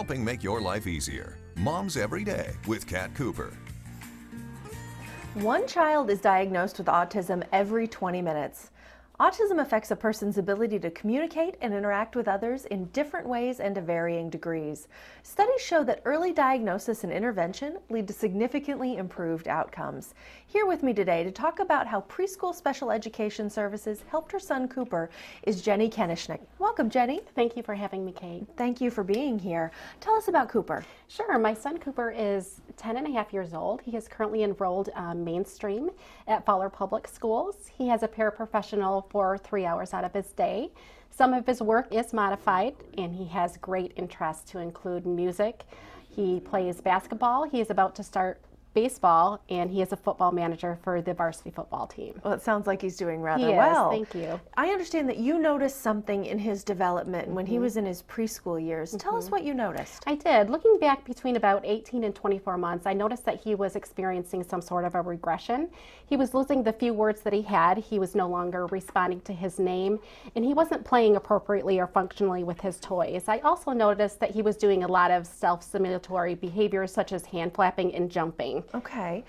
helping make your life easier. Moms Every Day with Kat Cooper. One child is diagnosed with autism every 20 minutes. Autism affects a person's ability to communicate and interact with others in different ways and to varying degrees. Studies show that early diagnosis and intervention lead to significantly improved outcomes. Here with me today to talk about how preschool special education services helped her son Cooper is Jenny Koenigsknecht. Welcome, Jenny. Thank you for having me, Kate. Thank you for being here. Tell us about Cooper. Sure. My son Cooper is 10 and a half years old. He is currently enrolled mainstream at Fowler Public Schools. He has a paraprofessional for 3 hours out of his day. Some of his work is modified, and he has great interests to include music. He plays basketball. He is about to start baseball, and he is a football manager for the varsity football team. Well, it sounds like he's doing rather He is, well. thank you. I understand that you noticed something in his development when he was in his preschool years. Tell us what you noticed. I did. Looking back between about 18 and 24 months, I noticed that he was experiencing some sort of a regression. He was losing the few words that he had. He was no longer responding to his name, and he wasn't playing appropriately or functionally with his toys. I also noticed that he was doing a lot of self-stimulatory behaviors such as hand flapping and jumping. Okay.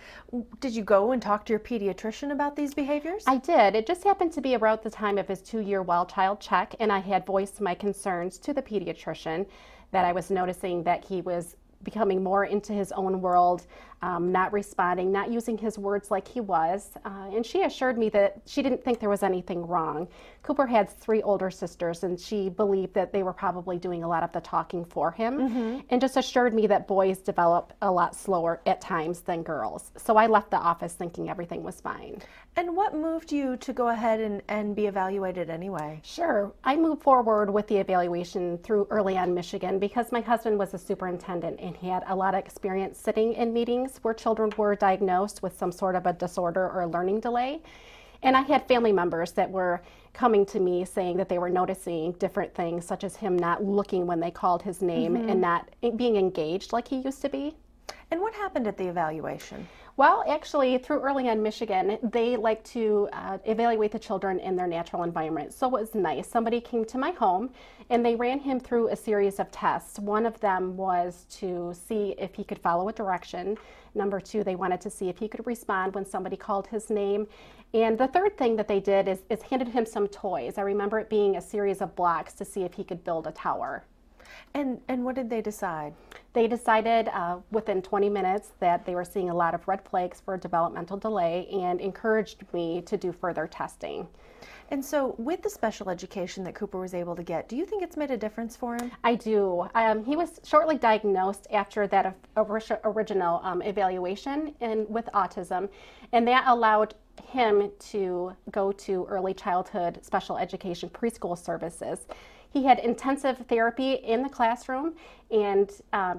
Did you go and talk to your pediatrician about these behaviors? I did. It just happened to be around the time of his 2-year well child check, and I had voiced my concerns to the pediatrician that I was noticing that he was becoming more into his own world, not responding, not using his words like he was. And she assured me that she didn't think there was anything wrong. Cooper had 3 older sisters, and she believed that they were probably doing a lot of the talking for him, and just assured me that boys develop a lot slower at times than girls. So I left the office thinking everything was fine. And what moved you to go ahead and be evaluated anyway? Sure. I moved forward with the evaluation through Early On Michigan because my husband was a superintendent and he had a lot of experience sitting in meetings where children were diagnosed with some sort of a disorder or a learning delay. And I had family members that were coming to me saying that they were noticing different things, such as him not looking when they called his name and not being engaged like he used to be. And what happened at the evaluation? Well, actually, through Early On Michigan, they like to evaluate the children in their natural environment. So it was nice. Somebody came to my home, and they ran him through a series of tests. One of them was to see if he could follow a direction. Number 2, they wanted to see if he could respond when somebody called his name. And the third thing that they did is handed him some toys. I remember it being a series of blocks to see if he could build a tower. And what did they decide? They decided within 20 minutes that they were seeing a lot of red flags for developmental delay and encouraged me to do further testing. And so with the special education that Cooper was able to get, do you think it's made a difference for him? I do. He was shortly diagnosed after that original evaluation with autism, and that allowed him to go to early childhood special education preschool services. He had intensive therapy in the classroom and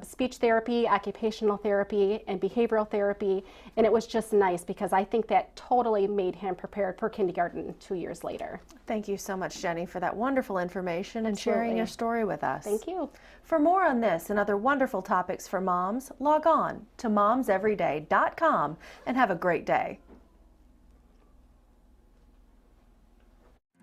speech therapy, occupational therapy, and behavioral therapy. And it was just nice because I think that totally made him prepared for kindergarten 2 years later. Thank you so much, Jenny, for that wonderful information and sharing your story with us. Thank you. For more on this and other wonderful topics for moms, log on to momseveryday.com and have a great day.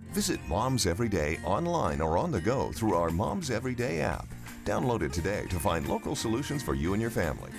Visit Moms Every Day online or on the go through our Moms Every Day app. Download it today to find local solutions for you and your family.